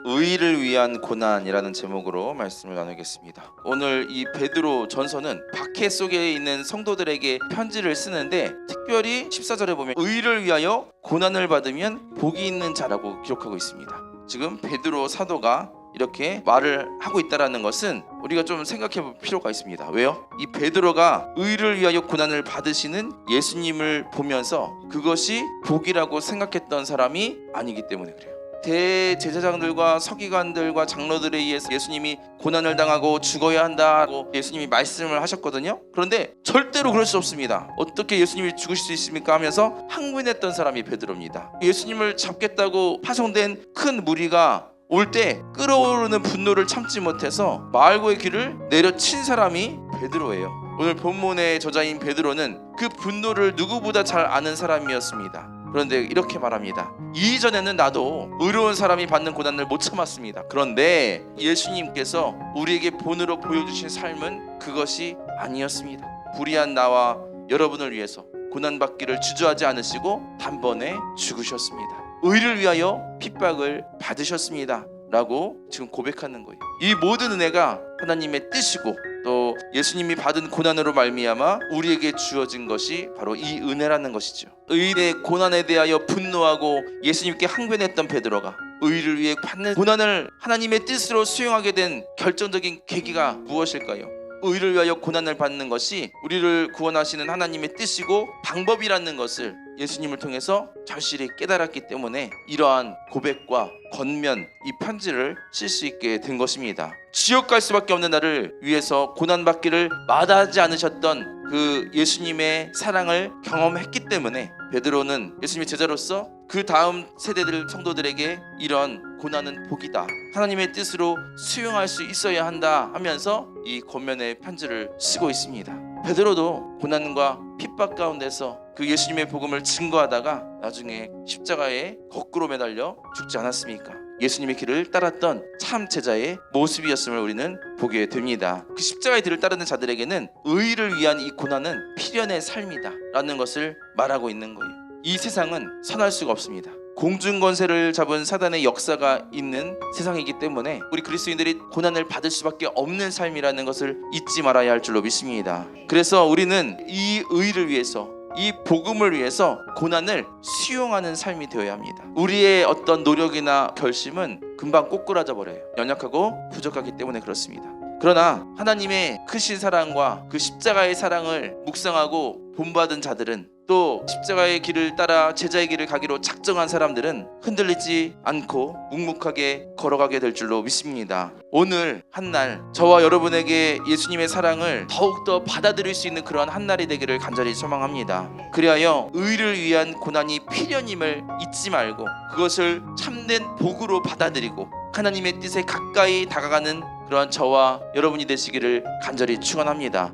의를 위한 고난이라는 제목으로 말씀을 나누겠습니다. 오늘 이 베드로 전서는 박해 속에 있는 성도들에게 편지를 쓰는데 특별히 14절에 보면 의를 위하여 고난을 받으면 복이 있는 자라고 기록하고 있습니다. 지금 베드로 사도가 이렇게 말을 하고 있다는 것은 우리가 좀 생각해 볼 필요가 있습니다. 왜요? 이 베드로가 의를 위하여 고난을 받으시는 예수님을 보면서 그것이 복이라고 생각했던 사람이 아니기 때문에 그래요. 대제사장들과 서기관들과 장로들에 의해서 예수님이 고난을 당하고 죽어야 한다고 예수님이 말씀을 하셨거든요. 그런데 절대로 그럴 수 없습니다. 어떻게 예수님이 죽으실 수 있습니까? 하면서 항변했던 사람이 베드로입니다. 예수님을 잡겠다고 파송된 큰 무리가 올 때 끓어오르는 분노를 참지 못해서 마을고의 길을 내려친 사람이 베드로예요. 오늘 본문의 저자인 베드로는 그 분노를 누구보다 잘 아는 사람이었습니다. 그런데 이렇게 말합니다. 이전에는 나도 의로운 사람이 받는 고난을 못 참았습니다. 그런데 예수님께서 우리에게 본으로 보여주신 삶은 그것이 아니었습니다. 불의한 나와 여러분을 위해서 고난받기를 주저하지 않으시고 단번에 죽으셨습니다. 의를 위하여 핍박을 받으셨습니다 라고 지금 고백하는 거예요. 이 모든 은혜가 하나님의 뜻이고 또 예수님이 받은 고난으로 말미암아 우리에게 주어진 것이 바로 이 은혜라는 것이죠. 의인의 고난에 대하여 분노하고 예수님께 항변했던 베드로가 의를 위해 받는 고난을 하나님의 뜻으로 수용하게 된 결정적인 계기가 무엇일까요? 의를 위하여 고난을 받는 것이 우리를 구원하시는 하나님의 뜻이고 방법이라는 것을 예수님을 통해서 절실히 깨달았기 때문에 이러한 고백과 권면, 이 편지를 쓸 수 있게 된 것입니다. 지옥 갈 수밖에 없는 나를 위해서 고난받기를 마다하지 않으셨던 그 예수님의 사랑을 경험했기 때문에 베드로는 예수님의 제자로서 그 다음 세대들 성도들에게 이런 고난은 복이다, 하나님의 뜻으로 수용할 수 있어야 한다 하면서 이 권면의 편지를 쓰고 있습니다. 베드로도 고난과 핍박 가운데서 그 예수님의 복음을 증거하다가 나중에 십자가에 거꾸로 매달려 죽지 않았습니까? 예수님의 길을 따랐던 참 제자의 모습이었음을 우리는 보게 됩니다. 그 십자가의 길을 따르는 자들에게는 의를 위한 이 고난은 필연의 삶이다 라는 것을 말하고 있는 거예요. 이 세상은 선할 수가 없습니다. 공중권세를 잡은 사단의 역사가 있는 세상이기 때문에 우리 그리스도인들이 고난을 받을 수밖에 없는 삶이라는 것을 잊지 말아야 할 줄로 믿습니다. 그래서 우리는 이 의를 위해서, 이 복음을 위해서 고난을 수용하는 삶이 되어야 합니다. 우리의 어떤 노력이나 결심은 금방 꼬꾸라져 버려요. 연약하고 부족하기 때문에 그렇습니다. 그러나 하나님의 크신 사랑과 그 십자가의 사랑을 묵상하고 본받은 자들은, 또 십자가의 길을 따라 제자의 길을 가기로 작정한 사람들은 흔들리지 않고 묵묵하게 걸어가게 될 줄로 믿습니다. 오늘 한날 저와 여러분에게 예수님의 사랑을 더욱더 받아들일 수 있는 그러한 한날이 되기를 간절히 소망합니다. 그리하여 의를 위한 고난이 필연임을 잊지 말고 그것을 참된 복으로 받아들이고 하나님의 뜻에 가까이 다가가는 그러한 저와 여러분이 되시기를 간절히 축원합니다.